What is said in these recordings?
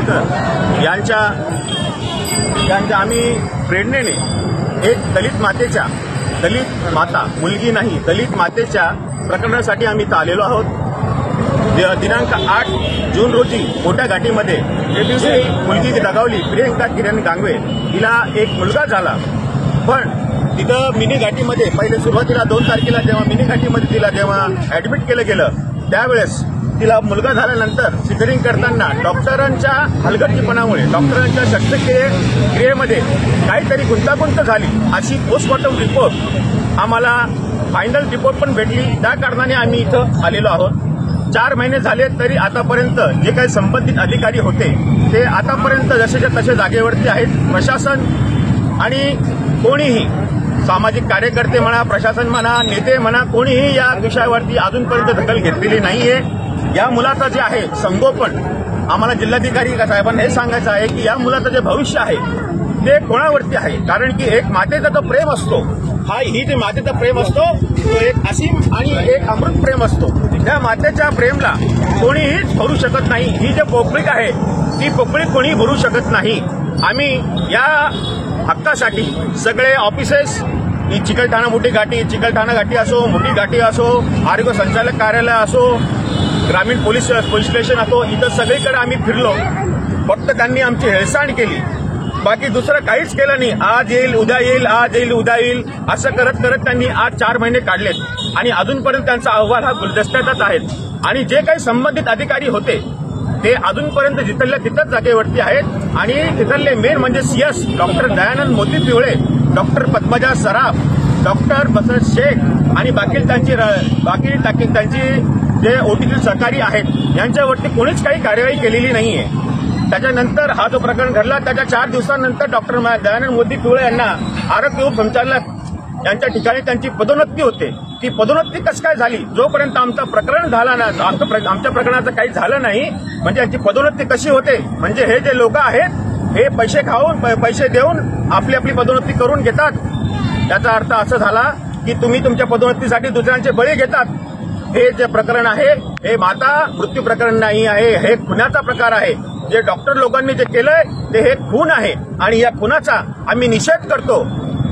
सावरकर यांच्या आम्ही प्रेरणेने एक दलित माता मुलगी नाही दलित मातेच्या प्रकरणासाठी आम्ही इथं आलेलो आहोत। दिनांक 8 जून रोजी मोठ्या घाटीमध्ये जे दिवशी मुलगी दगावली प्रियंका किरण गांगवे तिला एक मुलगा झाला, पण तिथं मिनी घाटीमध्ये पहिले सुरुवातीला 2 तारखेला जेव्हा मिनी घाटीमध्ये तिला जेव्हा ऍडमिट केलं गेलं त्यावेळेस तिला मुलगा झाल्यानंतर सिझरिंग करताना डॉक्टरांच्या हलगर्जीपणामुळे डॉक्टरांच्या शस्त्रक्रियेमध्ये काहीतरी गुंतागुंत झाली अशी पोस्टमॉर्टम रिपोर्ट आम्हाला फायनल रिपोर्ट पण भेटली। त्या कारणाने आम्ही इथं आलेलो आहोत। 4 महिने झाले तरी आतापर्यंत जे काही संबंधित अधिकारी होते ते आतापर्यंत जसेच्या तसे जागेवरती आहेत। प्रशासन आणि कोणीही सामाजिक कार्यकर्ते म्हणा, प्रशासन म्हणा, नेते म्हणा, कोणीही या विषयावरती अजूनपर्यंत दखल घेतलेली नाहीये। या मुलाचं जे आहे संगोपन आम्हाला जिल्हाधिकारी साहेबांना हे सांगायचं आहे की या मुलाचं जे भविष्य आहे ते कोणावरती आहे, कारण की एक मातेचा जो प्रेम असतो ही जे मातेचा प्रेम असतो तो एक असीम आणि एक अमृत प्रेम असतो। त्या मातेच्या प्रेमला कोणीहीच भरू शकत नाही। ही जे पोकळी आहे ती पोकळी कोणी भरू शकत नाही। आम्ही या हक्कासाठी सगळे ऑफिसेस चिकलठाणा मोठी घाटी, चिकलठाणा घाटी असो, मोठी घाटी असो, आरोग्य संचालक कार्यालय असो, ग्रामीण पोलीस स्टेशन असो, इथं सगळीकडे आम्ही फिरलो। फक्त त्यांनी आमची हेळसांड केली, बाकी दुसरं काहीच केलं नाही। आज येईल उद्या येईल, आज येईल उद्या येईल असं करत करत त्यांनी आज 4 महिने काढलेत आणि अजूनपर्यंत त्यांचा अहवाल हा गुलदस्त्यातच आहे। आणि जे काही संबंधित अधिकारी होते ते अजूनपर्यंत जिथल्या तिथंच जागेवरती आहेत आणि तिथले मेन म्हणजे सीएस डॉक्टर दयानंद मोती पिवळे, डॉक्टर पद्मजा सराफ, डॉक्टर बसंत शेख आणि बाकी त्यांची जे ओटीतील सहकारी आहेत यांच्यावरती कोणीच काही कार्यवाही केलेली नाहीये। त्याच्यानंतर हा जो प्रकरण घडला त्याच्या 4 दिवसांनंतर डॉक्टर दयानंद मोती पिवळे यांना आरोग्य उपसंचालक यांच्या ठिकाणी त्यांची पदोन्नती होते। ती पदोन्नती कसं काय झाली? जोपर्यंत आमचं प्रकरण झाला ना, आमच्या प्रकरणाचं काही झालं नाही म्हणजे यांची पदोन्नती कशी होते? म्हणजे हे जे लोक आहेत हे पैसे खाऊन पैसे देऊन आपली आपली पदोन्नती करून घेतात। याचा अर्थ असा झाला की तुम्ही तुमच्या पदोन्नतीसाठी दुसऱ्यांचे बळी घेतात। हे जे प्रकरण आहे हे माता मृत्यू प्रकरण नाही आहे, हे खुनाचा प्रकार आहे। जे डॉक्टर लोकांनी जे केलंय ते हे खून आहे आणि या खुनाचा आम्ही निषेध करतो।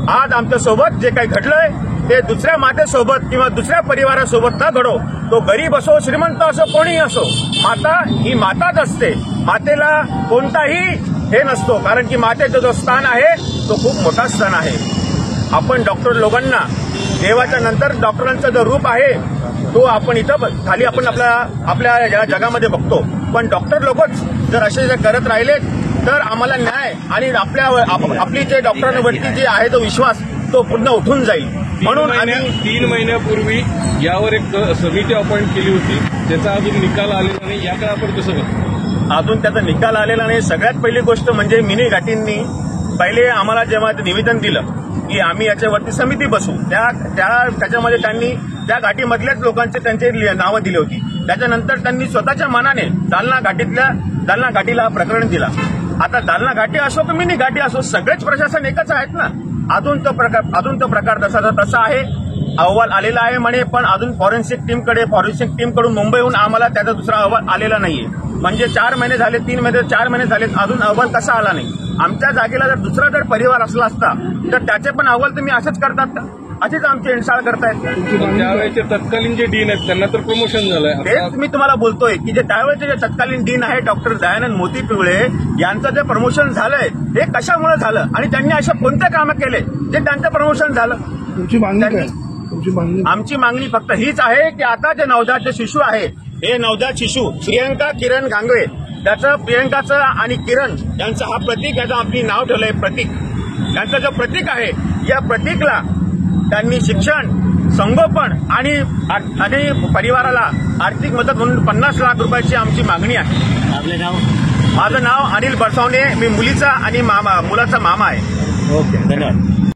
आज आमच्या सोबत जे काही घडलंय ते दुसऱ्या मातेसोबत किंवा दुसऱ्या परिवारासोबत न घडो। तो गरीब असो, श्रीमंत असो, कोणीही असो, माता ही माताच असते। मातेला कोणताही हे नसतो, कारण की मातेचं जो स्थान आहे तो खूप मोठा स्थान आहे। आपण डॉक्टर लोकांना देवाच्या नंतर डॉक्टरांचं जो रूप आहे तो आपण इथं खाली आपण आपल्या या जगामध्ये बघतो, पण डॉक्टर लोकच जर असे करत राहिले तर आम्हाला न्याय आणि आपली जे डॉक्टरांवरती जे आहे तो विश्वास तो पूर्ण उठून जाईल। म्हणून आम्ही 3 महिन्यापूर्वी यावर एक समिती अपॉइंट केली होती, त्याचा अजून निकाल आलेला नाही। याकडे आपण कसं बघतो? अजून त्याचा निकाल आलेला नाही। सगळ्यात पहिली गोष्ट म्हणजे मिनी घाटींनी पहिले आम्हाला जेव्हा निवेदन दिलं की आम्ही याच्यावरती समिती बसू, त्याच्यामध्ये त्यांनी त्या घाटीमधल्याच लोकांचे त्यांचे नावं दिली होती। त्याच्यानंतर त्यांनी स्वतःच्या मनाने दालना घाटीला प्रकरण दिला। आता दालना घाटी असो की मिनी घाटी असो सगळेच प्रशासन एकच आहेत ना। अजून तो प्रकार तसा आहे। अहवाल आलेला आहे म्हणे, पण अजून फॉरेन्सिक टीमकडून मुंबईहून आम्हाला त्याचा दुसरा अहवाल आलेला नाहीये। म्हणजे 4 महिने झाले, 4 महिने झाले अजून अहवाल कसा आला नाही? आमच्या जागेला जर दुसरा परिवार असला असता तर त्याचे पण अहवाल तुम्ही असेच करतात का? अशीच आमची इन्साळ करतायत। त्यावेळेचे तत्कालीन जे डीन आहेत त्यांना तर प्रमोशन झालंय। तेच मी तुम्हाला बोलतोय की जे त्यावेळेचे जे तत्कालीन डीन आहे डॉक्टर दयानंद मोती पिवळे यांचं जे प्रमोशन झालंय हे कशामुळे झालं आणि त्यांनी अशा कोणत्या कामं केले जे त्यांचं प्रमोशन झालं? आमची मागणी फक्त हीच आहे की आता जे नवजात जे शिशू आहे हे नवजात शिशू प्रियंका किरण गांगवे त्याचं प्रियंकाचं आणि किरण यांचं हा प्रतीक याचं आपली नाव ठेवलंय प्रतीक। यांचं जो प्रतीक आहे या प्रतीकला त्यांनी शिक्षण, संगोपन आणि परिवाराला आर्थिक मदत म्हणून 50 लाख रुपयाची आमची मागणी आहे। आपलं नाव? माझं नाव अनिल बरसावणे, मी मुलीचा आणि मुलाचा मामा आहे। ओके, धन्यवाद।